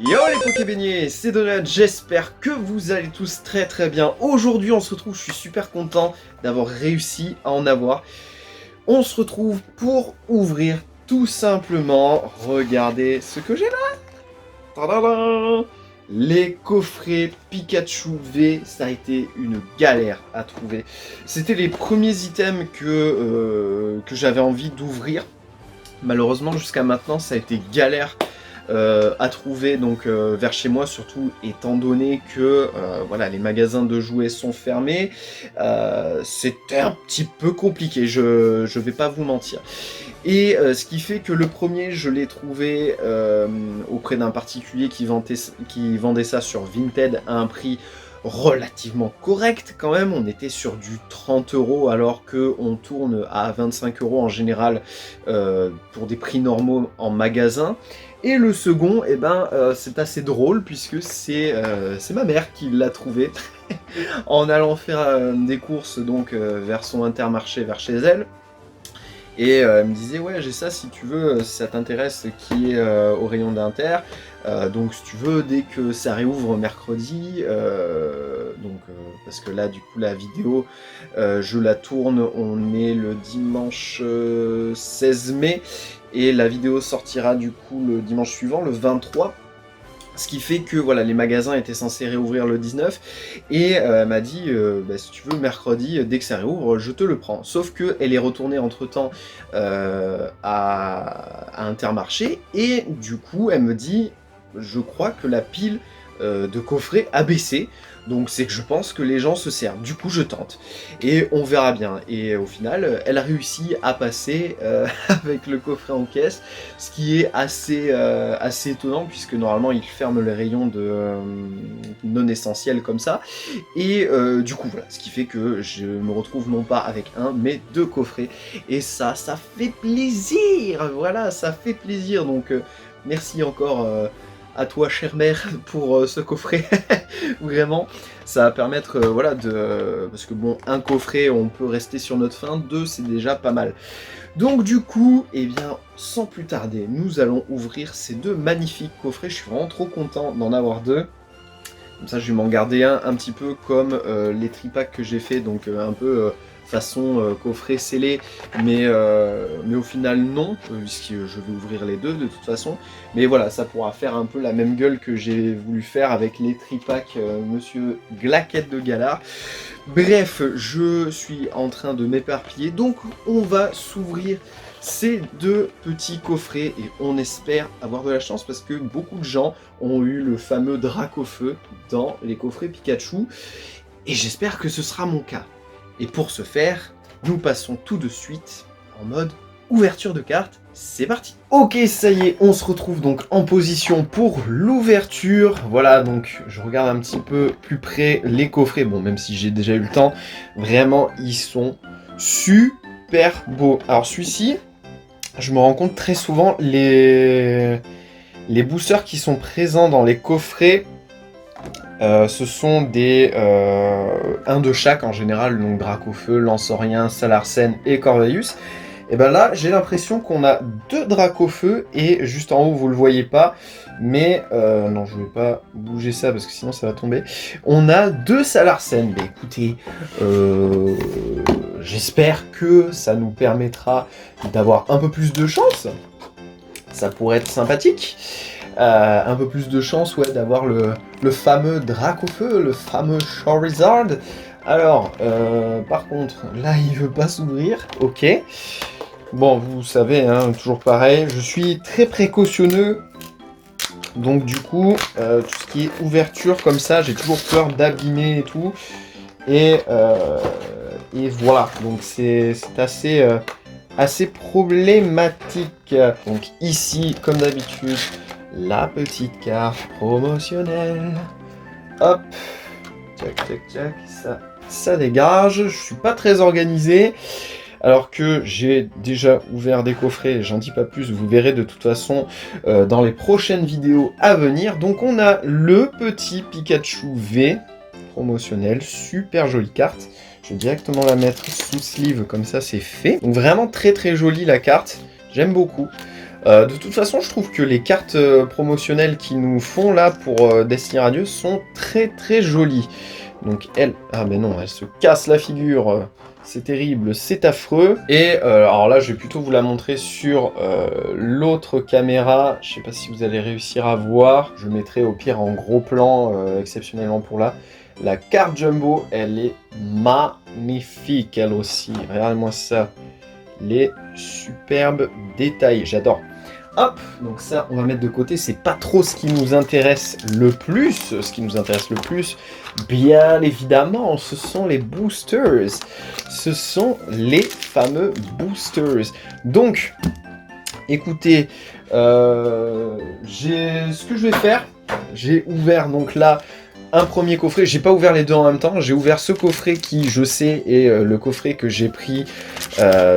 Yo les Pokébaignés, c'est Donald, j'espère que vous allez tous très bien. Aujourd'hui on se retrouve, je suis super content d'avoir réussi à en avoir. On se retrouve pour ouvrir tout simplement, regardez ce que j'ai là. Tadadam, les coffrets Pikachu V, ça a été une galère à trouver. C'était les premiers items que j'avais envie d'ouvrir. Malheureusement jusqu'à maintenant ça a été galère à trouver donc vers chez moi, surtout étant donné que voilà, les magasins de jouets sont fermés. C'était un petit peu compliqué, je vais pas vous mentir. Et ce qui fait que le premier, je l'ai trouvé auprès d'un particulier qui vendait ça sur Vinted à un prix relativement correct quand même. On était sur du 30 € alors qu'on tourne à 25 € en général pour des prix normaux en magasin. Et le second, eh ben, c'est assez drôle puisque c'est ma mère qui l'a trouvé en allant faire des courses donc vers son Intermarché, vers chez elle. Et elle me disait ouais, j'ai ça si tu veux, si ça t'intéresse, qui est au rayon d'Inter. Donc si tu veux, dès que ça réouvre mercredi, parce que là du coup la vidéo je la tourne, on est le dimanche 16 mai et la vidéo sortira du coup le dimanche suivant, le 23. Ce qui fait que voilà, les magasins étaient censés réouvrir le 19 et elle m'a dit si tu veux mercredi, dès que ça réouvre, je te le prends. Sauf qu'elle est retournée entre temps à Intermarché et du coup elle me dit je crois que la pile de coffrets a baissé. Donc c'est que je pense que les gens se servent. Du coup je tente. Et on verra bien. Et au final, elle a réussi à passer avec le coffret en caisse. Ce qui est assez étonnant puisque normalement ils ferment les rayons de non essentiels comme ça. Et du coup voilà. Ce qui fait que je me retrouve non pas avec un mais deux coffrets. Et ça fait plaisir. Voilà, ça fait plaisir. Donc merci encore à toi chère mère pour ce coffret. Vraiment, ça va permettre voilà, parce que bon, un coffret on peut rester sur notre faim, deux c'est déjà pas mal. Donc du coup, eh bien, sans plus tarder, nous allons ouvrir ces deux magnifiques coffrets. Je suis vraiment trop content d'en avoir deux. Comme ça, je vais m'en garder un petit peu comme les tripacks que j'ai fait, donc un peu façon coffret scellé, mais au final non, puisque je vais ouvrir les deux de toute façon. Mais voilà, ça pourra faire un peu la même gueule que j'ai voulu faire avec les tripacks Monsieur Glaquette de Galar. Bref, je suis en train de m'éparpiller, donc on va s'ouvrir ces deux petits coffrets et on espère avoir de la chance parce que beaucoup de gens ont eu le fameux Dracofeu dans les coffrets Pikachu et j'espère que ce sera mon cas. Et pour ce faire, nous passons tout de suite en mode ouverture de cartes. C'est parti. Ok, ça y est, on se retrouve donc en position pour l'ouverture. Voilà, donc je regarde un petit peu plus près les coffrets. Bon, même si j'ai déjà eu le temps, vraiment, ils sont super beaux. Alors celui-ci, je me rends compte très souvent, les boosters qui sont présents dans les coffrets, ce sont des un de chaque en général, donc Dracofeu, Lanceorien, Salarsen et Corvalius. Et ben là, j'ai l'impression qu'on a deux Dracofeu et juste en haut, vous le voyez pas, mais non, je vais pas bouger ça parce que sinon ça va tomber. On a deux Salarsen. Mais écoutez, j'espère que ça nous permettra d'avoir un peu plus de chance. Ça pourrait être sympathique. Un peu plus de chance, ouais, d'avoir le fameux Dracofeu, le fameux Charizard. Alors, par contre, là, il veut pas s'ouvrir. Ok. Bon, vous savez, hein, toujours pareil. Je suis très précautionneux. Donc, du coup, tout ce qui est ouverture comme ça, j'ai toujours peur d'abîmer et tout. Et voilà. Donc, c'est assez problématique. Donc, ici, comme d'habitude, la petite carte promotionnelle. Hop. Tac. Ça dégage. Je suis pas très organisé. Alors que j'ai déjà ouvert des coffrets, j'en dis pas plus, vous verrez de toute façon dans les prochaines vidéos à venir. Donc on a le petit Pikachu V promotionnel, super jolie carte. Je vais directement la mettre sous sleeve, comme ça c'est fait. Donc vraiment très jolie la carte, j'aime beaucoup. De toute façon, je trouve que les cartes promotionnelles qu'ils nous font là pour Destiny Radieux sont très très jolies. Donc elle... Ah mais non, elle se casse la figure. C'est terrible, c'est affreux. Et alors là, je vais plutôt vous la montrer sur l'autre caméra. Je sais pas si vous allez réussir à voir. Je mettrai au pire en gros plan, exceptionnellement pour là. La carte Jumbo, elle est magnifique, elle aussi. Regardez-moi ça. Les superbes détails, j'adore. Hop, donc ça, on va mettre de côté. C'est pas trop ce qui nous intéresse le plus. Ce qui nous intéresse le plus, bien évidemment, ce sont les boosters. Ce sont les fameux boosters. Donc, écoutez, ce que je vais faire, j'ai ouvert donc là un premier coffret. J'ai pas ouvert les deux en même temps. J'ai ouvert ce coffret qui, je sais, est le coffret que j'ai pris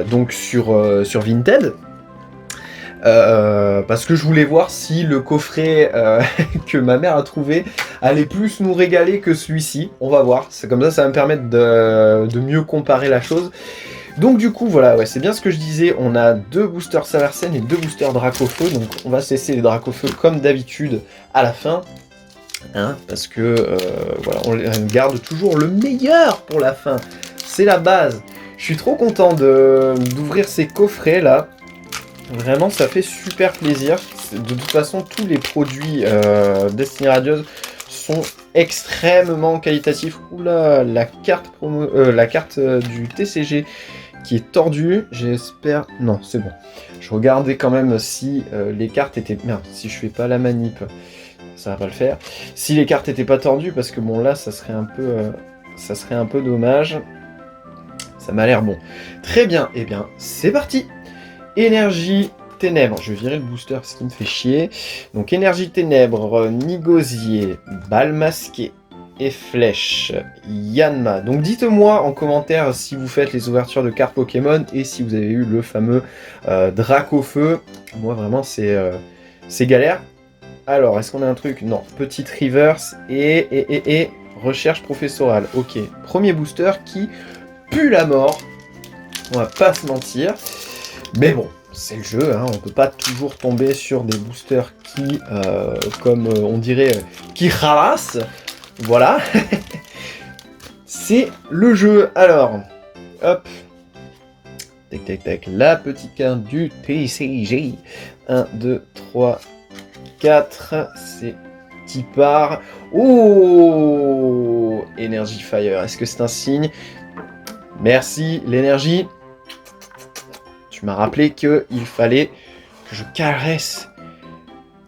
donc sur Vinted. Parce que je voulais voir si le coffret que ma mère a trouvé allait plus nous régaler que celui-ci. On va voir, c'est comme ça va me permettre de mieux comparer la chose. Donc du coup, voilà, ouais, c'est bien ce que je disais, on a 2 boosters Salarsen et 2 boosters Dracofeu, donc on va cesser les Dracofeu comme d'habitude à la fin. Hein, parce que voilà, on garde toujours le meilleur pour la fin. C'est la base. Je suis trop content d'ouvrir ces coffrets là. Vraiment, ça fait super plaisir. De toute façon, tous les produits Destiny Radieux sont extrêmement qualitatifs. Oula, la carte du TCG qui est tordue. J'espère... Non, c'est bon. Je regardais quand même si les cartes étaient... Merde, si je fais pas la manip, ça va pas le faire. Si les cartes étaient pas tordues, parce que bon, là, ça serait un peu dommage. Ça m'a l'air bon. Très bien, et bien, c'est parti. Énergie ténèbres, je vais virer le booster parce qu'il me fait chier. Donc énergie ténèbres, Nigosier, balle masquée et flèche, Yanma. Donc dites-moi en commentaire si vous faites les ouvertures de cartes Pokémon et si vous avez eu le fameux Dracofeu. Moi vraiment c'est galère. Alors est-ce qu'on a un truc? Non, petite reverse et recherche professorale. Ok, premier booster qui pue la mort. On va pas se mentir. Mais bon, c'est le jeu, hein, on peut pas toujours tomber sur des boosters qui, comme on dirait, qui ramassent. Voilà. C'est le jeu. Alors, hop. Tac, tac, tac. La petite carte du TCG. 1, 2, 3, 4. C'est qui part. Oh, Energy Fire. Est-ce que c'est un signe? Merci, l'énergie. Tu m'as rappelé qu'il fallait que je caresse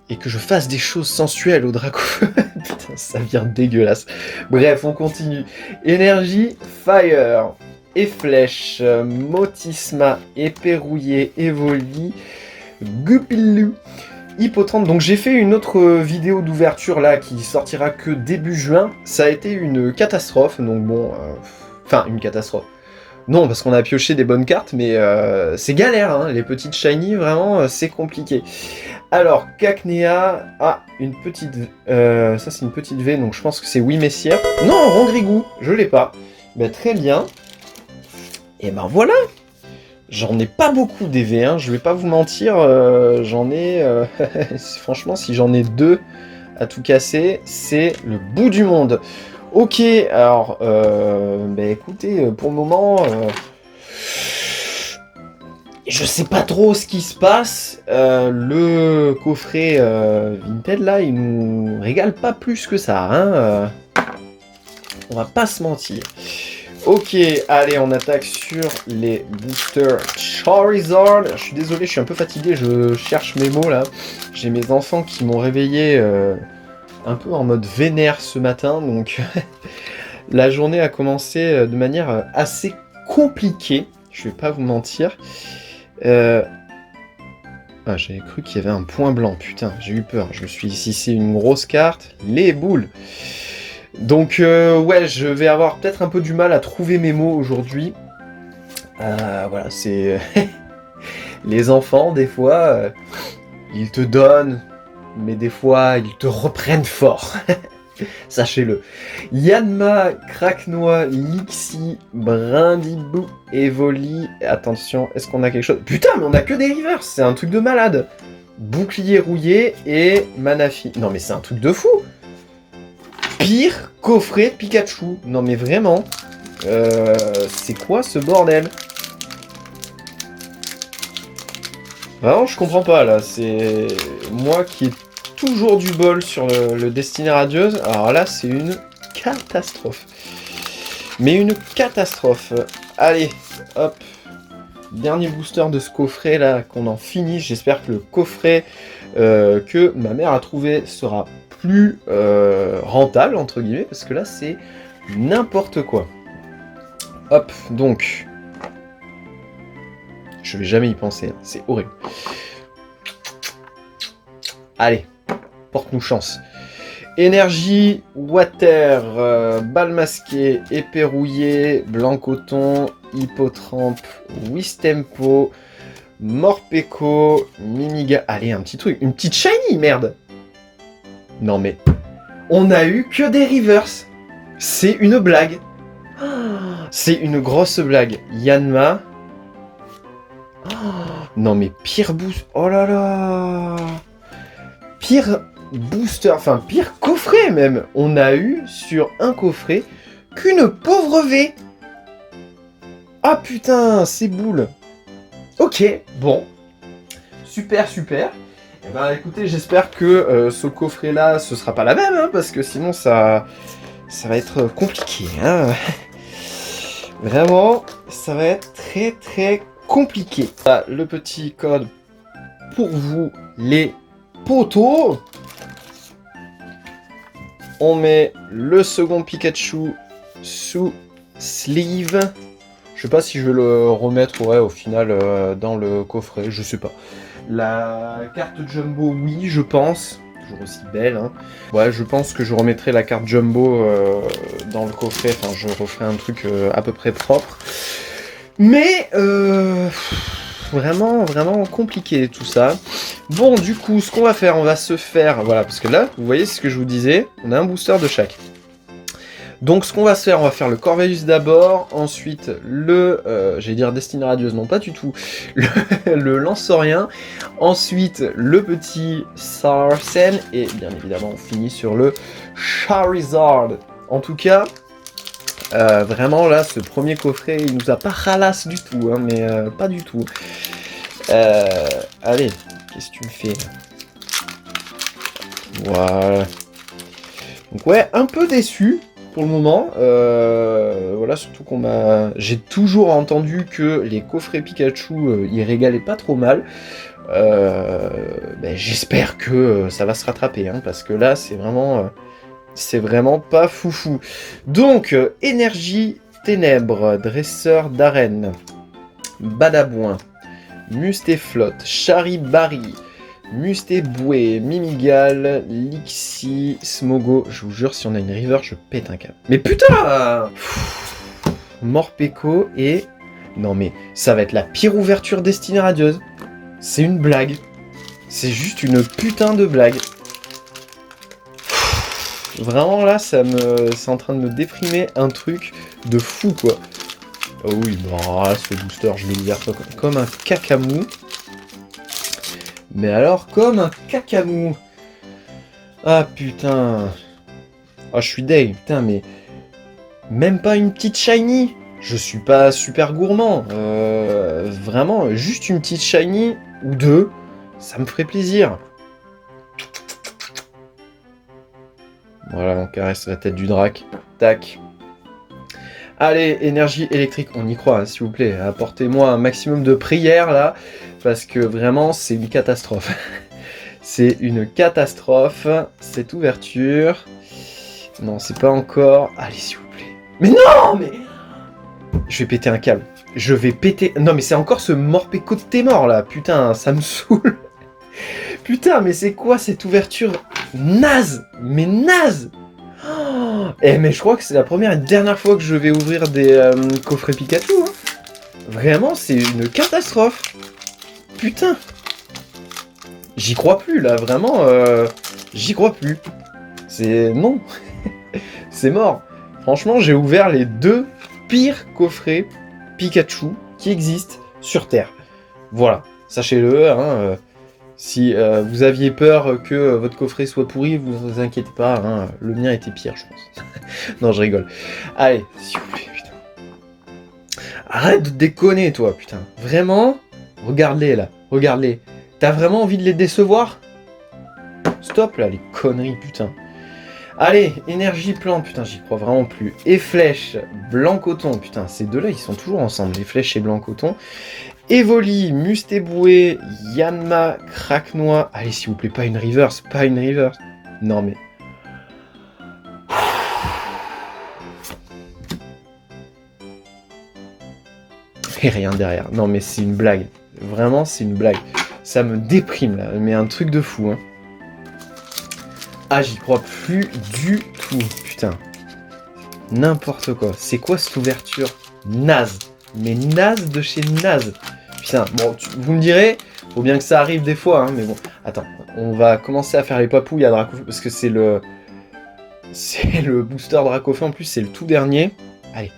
et que je fasse des choses sensuelles au Dracofeu. Putain, ça vient dégueulasse. Bref, on continue. Énergie, Fire et Flèche, Motisma, Éperrouillé, Evoli, Gupilou, Hippotrampe. Donc j'ai fait une autre vidéo d'ouverture là qui sortira que début juin. Ça a été une catastrophe, donc bon... Enfin, une catastrophe. Non, parce qu'on a pioché des bonnes cartes, mais c'est galère, hein, les petites shiny, vraiment, c'est compliqué. Alors, Cacnea, une petite... ça, c'est une petite V, donc je pense que c'est Oui Messière. Non, Rongrigou, je l'ai pas. Ben, très bien. Et ben voilà. J'en ai pas beaucoup des V, hein, je vais pas vous mentir, j'en ai... franchement, si j'en ai 2 à tout casser, c'est le bout du monde. Ok, alors, écoutez, pour le moment, je sais pas trop ce qui se passe. Le coffret Vinted, là, il nous régale pas plus que ça, hein. On va pas se mentir. Ok, allez, on attaque sur les boosters Charizard. Je suis désolé, je suis un peu fatigué, je cherche mes mots, là. J'ai mes enfants qui m'ont réveillé... un peu en mode vénère ce matin, donc la journée a commencé de manière assez compliquée, je vais pas vous mentir. J'avais cru qu'il y avait un point blanc, putain, j'ai eu peur, je me suis dit si c'est une grosse carte, les boules. Donc ouais, je vais avoir peut-être un peu du mal à trouver mes mots aujourd'hui. Voilà, c'est... les enfants, des fois, ils te donnent... mais des fois, ils te reprennent fort. Sachez-le. Yanma, Cracknoix, Lixi, Brindibou, Evoli. Attention, est-ce qu'on a quelque chose? Putain, mais on a que des rivers, c'est un truc de malade. Bouclier rouillé et Manafi. Non mais c'est un truc de fou. Pire coffret Pikachu. Non mais vraiment. C'est quoi ce bordel? Vraiment, je comprends pas là. C'est moi qui ai toujours du bol sur le Destiné Radieuse. Alors là, c'est une catastrophe. Mais une catastrophe. Allez, hop. Dernier booster de ce coffret là, qu'on en finit. J'espère que le coffret que ma mère a trouvé sera plus rentable, entre guillemets, parce que là, c'est n'importe quoi. Hop, donc... Je vais jamais y penser, hein. C'est horrible. Allez, porte-nous chance. Énergie, water, balle masquée, épée rouillée, blanc coton, hippotrampe, Wistempo, Morpeko, Mimiga... Allez, un petit truc, une petite shiny, merde. Non mais, on a eu que des reverse. C'est une blague. C'est une grosse blague. Yanma... Non mais pire boost... Oh là là. Pire booster, enfin pire coffret même. On a eu sur un coffret qu'une pauvre V. Ah putain, c'est boule. Ok, bon. Super, super. Eh ben écoutez, j'espère que ce coffret là, ce sera pas la même, hein, parce que sinon ça va être compliqué. Hein. Vraiment, ça va être très très compliqué. Voilà, le petit code pour vous les poteaux. On met le second Pikachu sous sleeve. Je sais pas si je vais le remettre au final dans le coffret, je sais pas. La carte Jumbo, oui, je pense. Toujours aussi belle. Hein. Ouais, je pense que je remettrai la carte Jumbo dans le coffret. Enfin, je referai un truc à peu près propre. Mais vraiment, vraiment compliqué tout ça. Bon, du coup, ce qu'on va faire, on va se faire... Voilà, parce que là, vous voyez, c'est ce que je vous disais. On a un booster de chaque. Donc, ce qu'on va se faire, on va faire le Corvus d'abord. Ensuite, le... j'allais dire Destiné Radieuse, non, pas du tout. Le Lanceurien. Ensuite, le petit Sarsen. Et bien évidemment, on finit sur le Charizard. En tout cas... vraiment là, ce premier coffret, il nous a pas ralasse du tout, hein, mais pas du tout. Allez, qu'est-ce que tu me fais là? Voilà. Donc ouais, un peu déçu pour le moment. Voilà, surtout qu'on m'a... J'ai toujours entendu que les coffrets Pikachu, ils régalaient pas trop mal. Ben, j'espère que ça va se rattraper, hein, parce que là, c'est vraiment... C'est vraiment pas foufou. Donc, énergie, ténèbres, dresseur d'arène, badabouin, mustéflotte, charibari, mustéboué, mimigal, lixi, smogo. Je vous jure, si on a une river, je pète un câble. Mais putain! Morpeko et... Non mais, ça va être la pire ouverture Destinée Radieuse. C'est une blague. C'est juste une putain de blague. Vraiment là, c'est en train de me déprimer un truc de fou quoi. Oh oui, bon, là, ce booster, je l'ai ouvert comme un cacamou. Mais alors, comme un cacamou. Ah putain. Ah, je suis deg, putain, mais... Même pas une petite shiny. Je suis pas super gourmand. Vraiment, juste une petite shiny ou deux, ça me ferait plaisir. Voilà, on caresse la tête du drac. Tac. Allez, énergie électrique, on y croit, hein, s'il vous plaît. Apportez-moi un maximum de prières, là, parce que vraiment, c'est une catastrophe. C'est une catastrophe, cette ouverture. Non, c'est pas encore... Allez, s'il vous plaît. Mais non, mais... Je vais péter un câble. Je vais péter... Non, mais c'est encore ce Morpeko de tes morts, là. Putain, ça me saoule. Putain, mais c'est quoi cette ouverture naze? Mais naze! Oh, mais je crois que c'est la première et dernière fois que je vais ouvrir des coffrets Pikachu. Hein. Vraiment, c'est une catastrophe. Putain. J'y crois plus, là. Vraiment, j'y crois plus. C'est... Non. c'est mort. Franchement, j'ai ouvert les 2 pires coffrets Pikachu qui existent sur Terre. Voilà, sachez-le, hein, si vous aviez peur que votre coffret soit pourri, vous inquiétez pas, hein, le mien était pire, je pense. Non, je rigole. Allez, s'il vous plaît, putain. Arrête de déconner, toi, putain. Vraiment? Regarde-les, là. Regarde-les. T'as vraiment envie de les décevoir? Stop, là, les conneries, putain. Allez, énergie plante, putain, j'y crois vraiment plus. Et flèche, blanc coton, putain, ces deux-là, ils sont toujours ensemble, les flèches et blanc coton. Evoli, Mustéboué, Yanma, Craquenois. Allez, s'il vous plaît, pas une reverse, pas une reverse. Non, mais... Et rien derrière. Non, mais c'est une blague. Vraiment, c'est une blague. Ça me déprime, là. Mais un truc de fou, hein. Ah, j'y crois plus du tout. Putain. N'importe quoi. C'est quoi cette ouverture? Naze. Mais naze de chez naze. Putain, bon, vous me direz, faut bien que ça arrive des fois, hein, mais bon. Attends, on va commencer à faire les papouilles à Dracofeu, parce que c'est le... C'est le booster Dracofeu, en plus, c'est le tout dernier. Allez.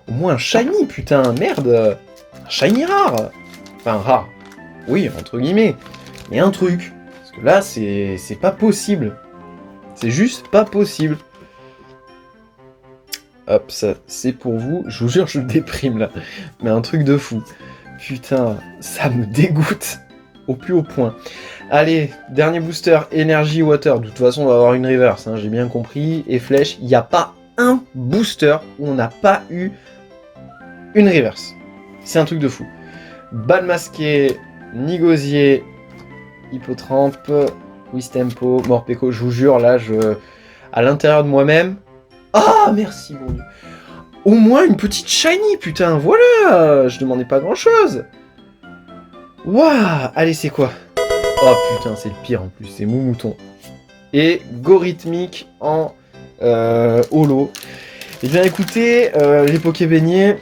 Au moins un shiny, putain, merde. Un shiny rare. Enfin, rare. Oui, entre guillemets. Mais un truc. Parce que là, c'est pas possible. C'est juste pas possible. Hop, ça, c'est pour vous. Je vous jure, je déprime, là. Mais un truc de fou. Putain, ça me dégoûte. Au plus haut point. Allez, dernier booster, Energy Water. De toute façon, on va avoir une reverse, hein, j'ai bien compris. Et flèche, il n'y a pas un booster où on n'a pas eu une reverse. C'est un truc de fou. Balle masqué, Nigosier, Hippotrampe, Wistempo, Morpeko. Je vous jure, là, à l'intérieur de moi-même... Ah, merci, mon Dieu. Au moins une petite shiny, putain, voilà. Je demandais pas grand-chose. Waouh. Allez, c'est quoi? Oh, putain, c'est le pire, en plus. C'est Moumouton. Et Gorithmique en holo. Eh bien, écoutez, les Pokébeignets...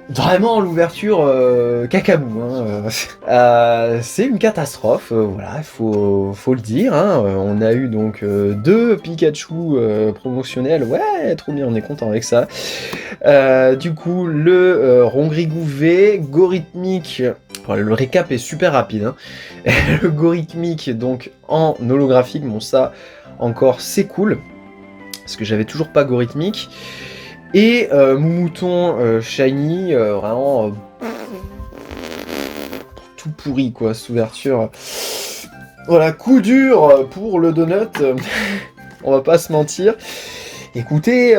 Vraiment, l'ouverture cacamou, hein, c'est une catastrophe, voilà, il faut le dire, hein, on a eu donc 2 Pikachu promotionnels, ouais, trop bien, on est content avec ça. Du coup, le Rongrigou V, Gorithmique, le récap est super rapide, hein. Le Gorithmique, donc en holographique, bon ça, encore, c'est cool, parce que j'avais toujours pas Gorithmique. Et Moumouton shiny, vraiment tout pourri quoi, cette ouverture. Voilà, coup dur pour le donut, on va pas se mentir. Écoutez,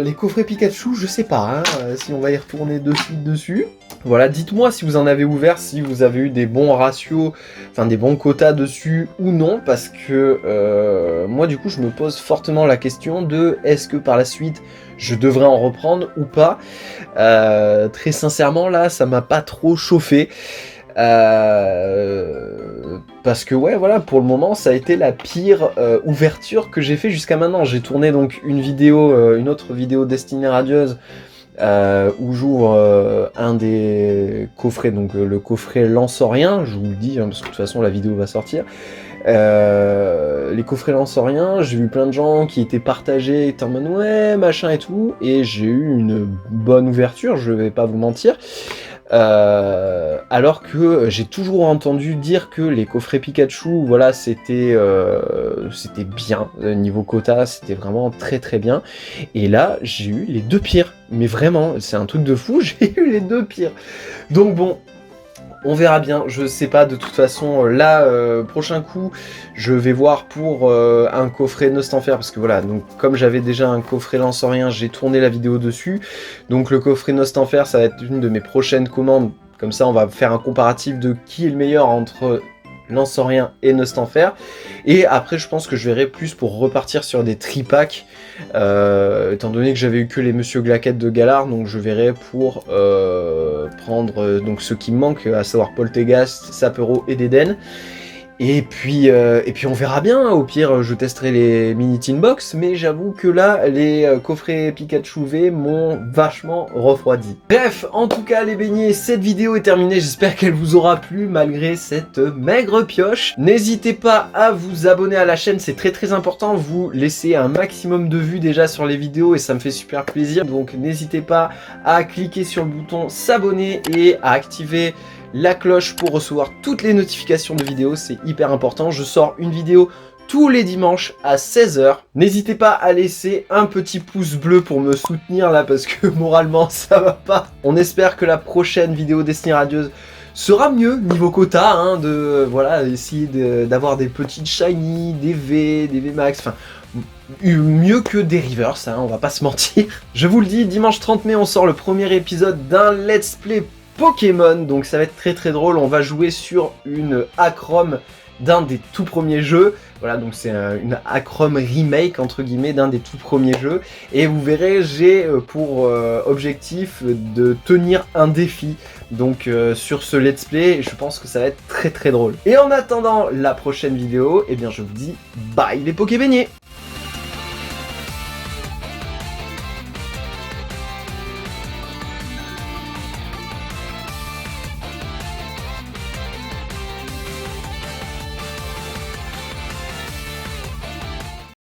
les coffrets Pikachu, je sais pas, hein, si on va y retourner de suite dessus. Voilà, dites-moi si vous en avez ouvert, si vous avez eu des bons ratios, enfin des bons quotas dessus ou non, parce que moi du coup je me pose fortement la question de est-ce que par la suite je devrais en reprendre ou pas. Très sincèrement là, ça m'a pas trop chauffé. Parce que ouais voilà, pour le moment ça a été la pire ouverture que j'ai fait jusqu'à maintenant. J'ai tourné donc une vidéo, une autre vidéo destinée radieuse où j'ouvre un des coffrets, donc le coffret Lansorien, je vous le dis hein, parce que de toute façon la vidéo va sortir. Les coffrets Lansorien, j'ai vu plein de gens qui étaient partagés, étaient en mode ouais machin et tout, et j'ai eu une bonne ouverture, je vais pas vous mentir. Alors que j'ai toujours entendu dire que les coffrets Pikachu, voilà, c'était bien, niveau quota, c'était vraiment très très bien. Et là, j'ai eu les 2 pires. Mais vraiment, c'est un truc de fou, j'ai eu les 2 pires. Donc bon, on verra bien, je sais pas, de toute façon, là, prochain coup, je vais voir pour un coffret Nostanfer, parce que voilà, donc comme j'avais déjà un coffret Lansorien, j'ai tourné la vidéo dessus, donc le coffret Nostanfer, ça va être une de mes prochaines commandes, comme ça on va faire un comparatif de qui est le meilleur entre Lansorien et Nostanfer, et après je pense que je verrai plus pour repartir sur des tripacks, étant donné que j'avais eu que les Monsieur Glaquette de Galar, donc je verrai pour prendre donc ceux qui me manquent, à savoir Polteghast, Sapero et Deden. Et puis on verra bien, au pire je testerai les mini tin box, mais j'avoue que là, les coffrets Pikachu V m'ont vachement refroidi. Bref, en tout cas les beignets, cette vidéo est terminée, j'espère qu'elle vous aura plu malgré cette maigre pioche. N'hésitez pas à vous abonner à la chaîne, c'est très important, vous laissez un maximum de vues déjà sur les vidéos et ça me fait super plaisir, donc n'hésitez pas à cliquer sur le bouton s'abonner et à activer la cloche pour recevoir toutes les notifications de vidéos, c'est hyper important. Je sors une vidéo tous les dimanches à 16 h. N'hésitez pas à laisser un petit pouce bleu pour me soutenir là parce que moralement ça va pas. On espère que la prochaine vidéo Destiny Radieuse sera mieux niveau quota, hein, de voilà, essayer d'avoir des petites shiny, des V max, enfin mieux que des rivers, hein, on va pas se mentir. Je vous le dis, dimanche 30 mai on sort le premier épisode d'un let's play Pokémon, donc ça va être très drôle. On va jouer sur une Acrom d'un des tout premiers jeux. Voilà, donc c'est une Acrom remake entre guillemets d'un des tout premiers jeux. Et vous verrez, j'ai pour objectif de tenir un défi. Donc sur ce let's play, je pense que ça va être très drôle. Et en attendant la prochaine vidéo, eh bien je vous dis bye les Pokébeignets.